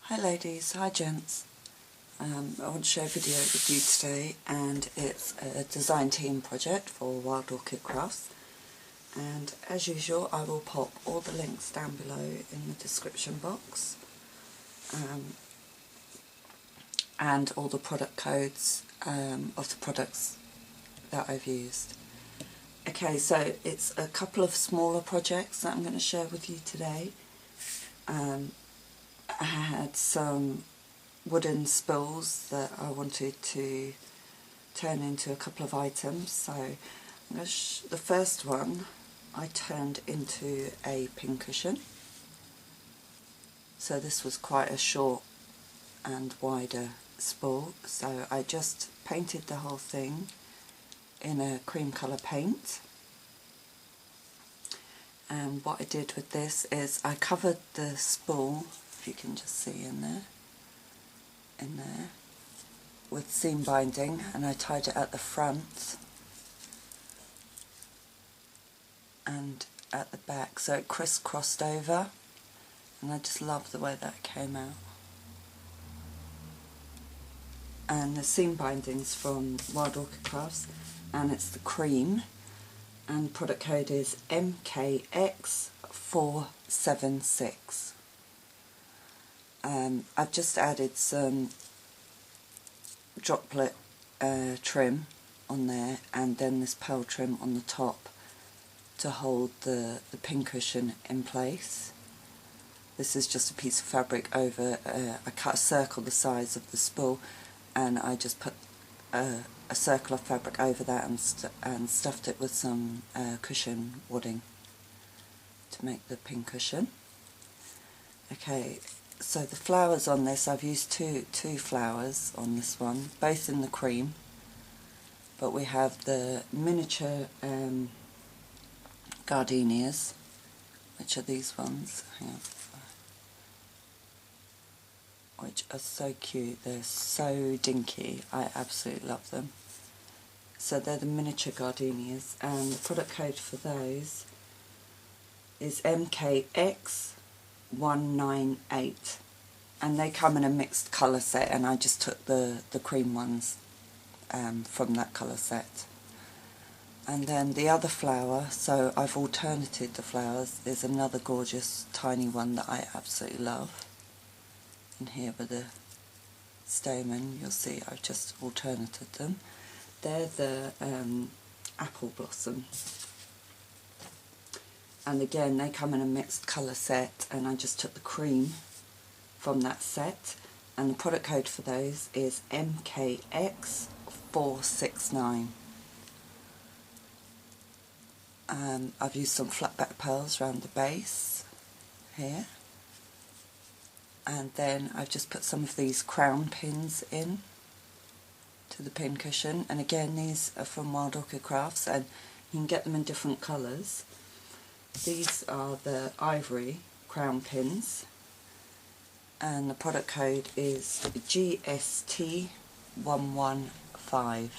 Hi ladies, hi gents. I want to share a video with you today, and it's a design team project for Wild Orchid Crafts, and as usual I will pop all the links down below in the description box, and all the product codes of the products that I've used. Okay, so it's a couple of smaller projects that I'm going to share with you today. I had some wooden spools that I wanted to turn into a couple of items. So I'm going to the first one I turned into a pincushion. So this was quite a short and wider spool, so I just painted the whole thing in a cream colour paint. And what I did with this is I covered the spool, if you can just see in there, with seam binding, and I tied it at the front and at the back so it crisscrossed over, and I just love the way that came out. And the seam binding's from Wild Orchid Crafts, and it's the cream, and product code is MKX476. I've just added some droplet trim on there, and then this pearl trim on the top to hold the pincushion in place. This is just a piece of fabric over, I cut a circle the size of the spool, and I just put a circle of fabric over that and stuffed it with some cushion wadding to make the pincushion. Okay, so the flowers on this, I've used two flowers on this one, both in the cream, but we have the miniature gardenias, which are these ones, which are so cute. They're so dinky, I absolutely love them. So they're the miniature gardenias, and the product code for those is MKX198, and they come in a mixed colour set, and I just took the cream ones from that colour set. And then the other flower, so I've alternated the flowers, is another gorgeous tiny one that I absolutely love. In here with the stamen, you'll see I've just alternated them. They're the apple blossom, and again they come in a mixed colour set, and I just took the cream from that set, and the product code for those is MKX469. I've used some flat back pearls around the base here, and then I've just put some of these crown pins in to the pincushion, and again these are from Wild Orchid Crafts, and you can get them in different colours. These are the Ivory crown pins, and the product code is GST115,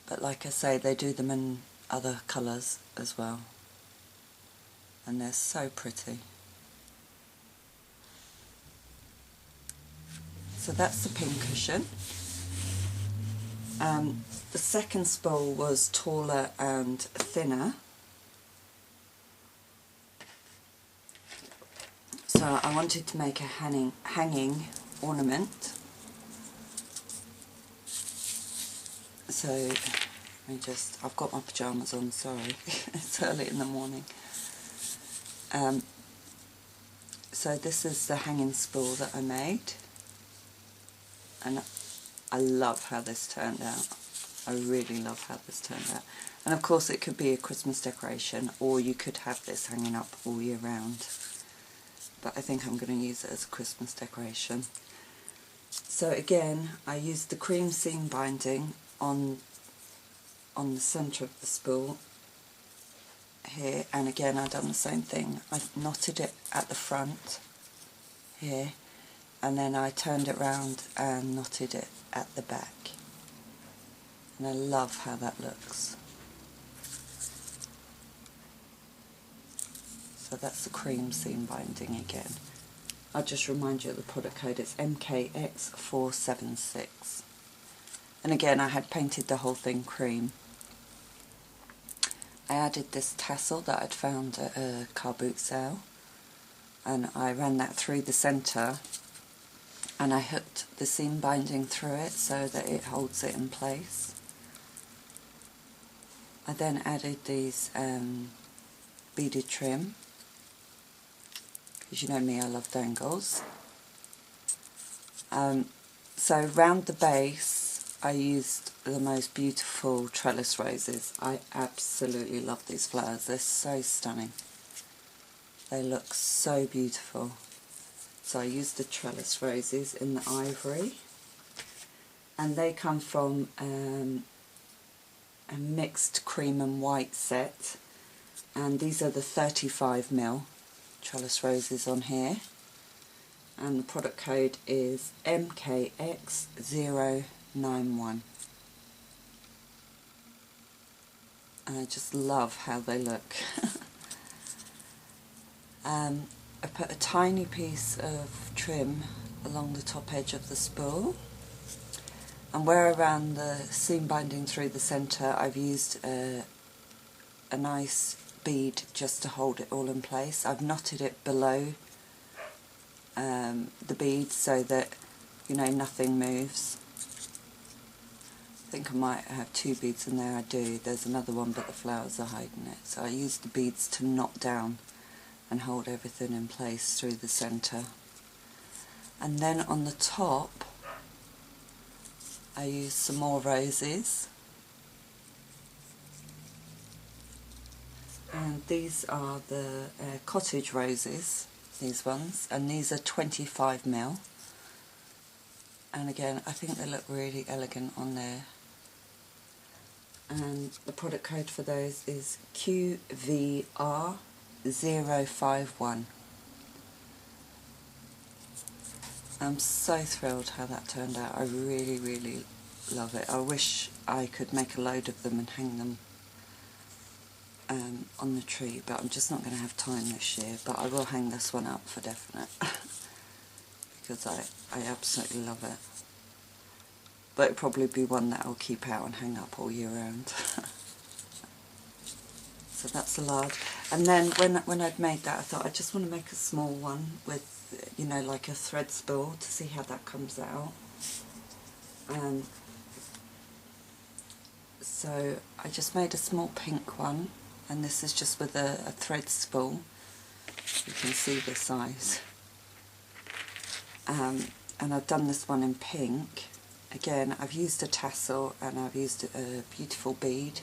but like I say, they do them in other colours as well, and they're so pretty. So that's the pincushion. The second spool was taller and thinner, so I wanted to make a hanging ornament. So I've got my pyjamas on, sorry, it's early in the morning. So this is the hanging spool that I made, and I love how this turned out. I really love how this turned out. And of course it could be a Christmas decoration, or you could have this hanging up all year round. But I think I'm going to use it as a Christmas decoration. So again, I used the cream seam binding on the centre of the spool here, and again I've done the same thing. I've knotted it at the front here, and then I turned it round and knotted it at the back, and I love how that looks. So that's the cream seam binding again. I'll just remind you of the product code, it's MKX476. And again, I had painted the whole thing cream. I added this tassel that I'd found at a car boot sale, and I ran that through the centre, and I hooked the seam binding through it so that it holds it in place. I then added these beaded trim, because you know me, I love dangles. So round the base I used the most beautiful trellis roses. I absolutely love these flowers, they're so stunning. They look so beautiful. So I used the trellis roses in the ivory, and they come from a mixed cream and white set, and these are the 35mm trellis roses on here, and the product code is MKX091. And I just love how they look. I put a tiny piece of trim along the top edge of the spool, and where I ran the seam binding through the centre, I've used a nice bead just to hold it all in place. I've knotted it below the bead so that, you know, nothing moves. I think I might have two beads in there. I do. There's another one, but the flowers are hiding it. So I used the beads to knot down and hold everything in place through the centre. And then on the top I used some more roses, and these are the Cottage roses, these ones, and these are 25mm, and again I think they look really elegant on there. And the product code for those is QVR051. I'm so thrilled how that turned out. I really, really love it. I wish I could make a load of them and hang them on the tree, but I'm just not going to have time this year. But I will hang this one up for definite because I absolutely love it. But it'll probably be one that I'll keep out and hang up all year round. So that's a large. And then when I'd made that, I thought I just want to make a small one with, you know, like a thread spool to see how that comes out. So I just made a small pink one, and this is just with a thread spool. You can see the size. And I've done this one in pink. Again, I've used a tassel and I've used a beautiful bead.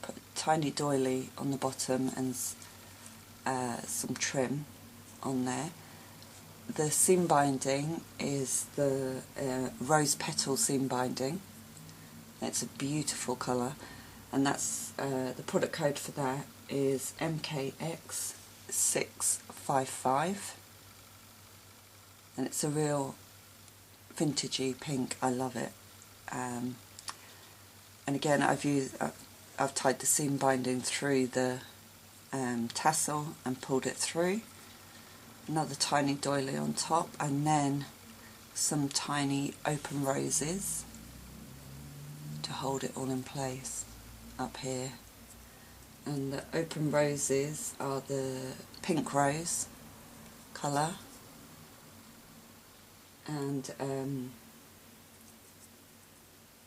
Put a tiny doily on the bottom and some trim on there. The seam binding is the rose petal seam binding. It's a beautiful colour, and that's the product code for that is MKX655, and it's a real vintagey pink. I love it. And again, I've tied the seam binding through the tassel and pulled it through. Another tiny doily on top, and then some tiny open roses to hold it all in place up here. And the open roses are the pink rose colour, and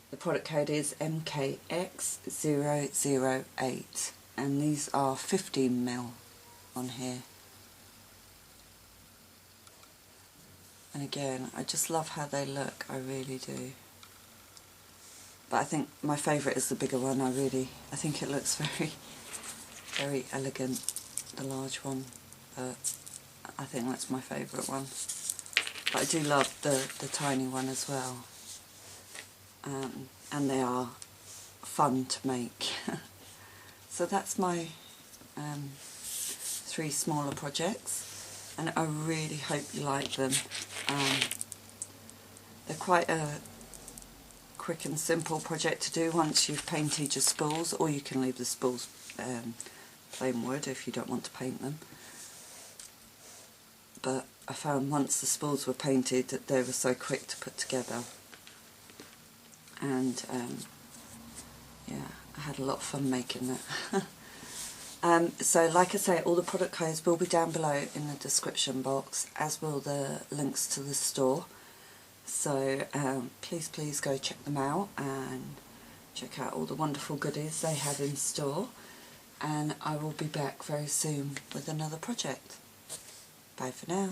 the product code is MKX008, and these are 15mm on here. And again, I just love how they look, I really do. But I think my favourite is the bigger one. I think it looks very, very elegant, the large one. But I think that's my favourite one. But I do love the tiny one as well. And they are fun to make. So that's my 3 smaller projects, and I really hope you like them. They're quite a quick and simple project to do once you've painted your spools, or you can leave the spools plain wood if you don't want to paint them. But I found once the spools were painted that they were so quick to put together, and yeah, I had a lot of fun making that. So like I say, all the product codes will be down below in the description box, as will the links to the store. So please go check them out and check out all the wonderful goodies they have in store, and I will be back very soon with another project. Bye for now.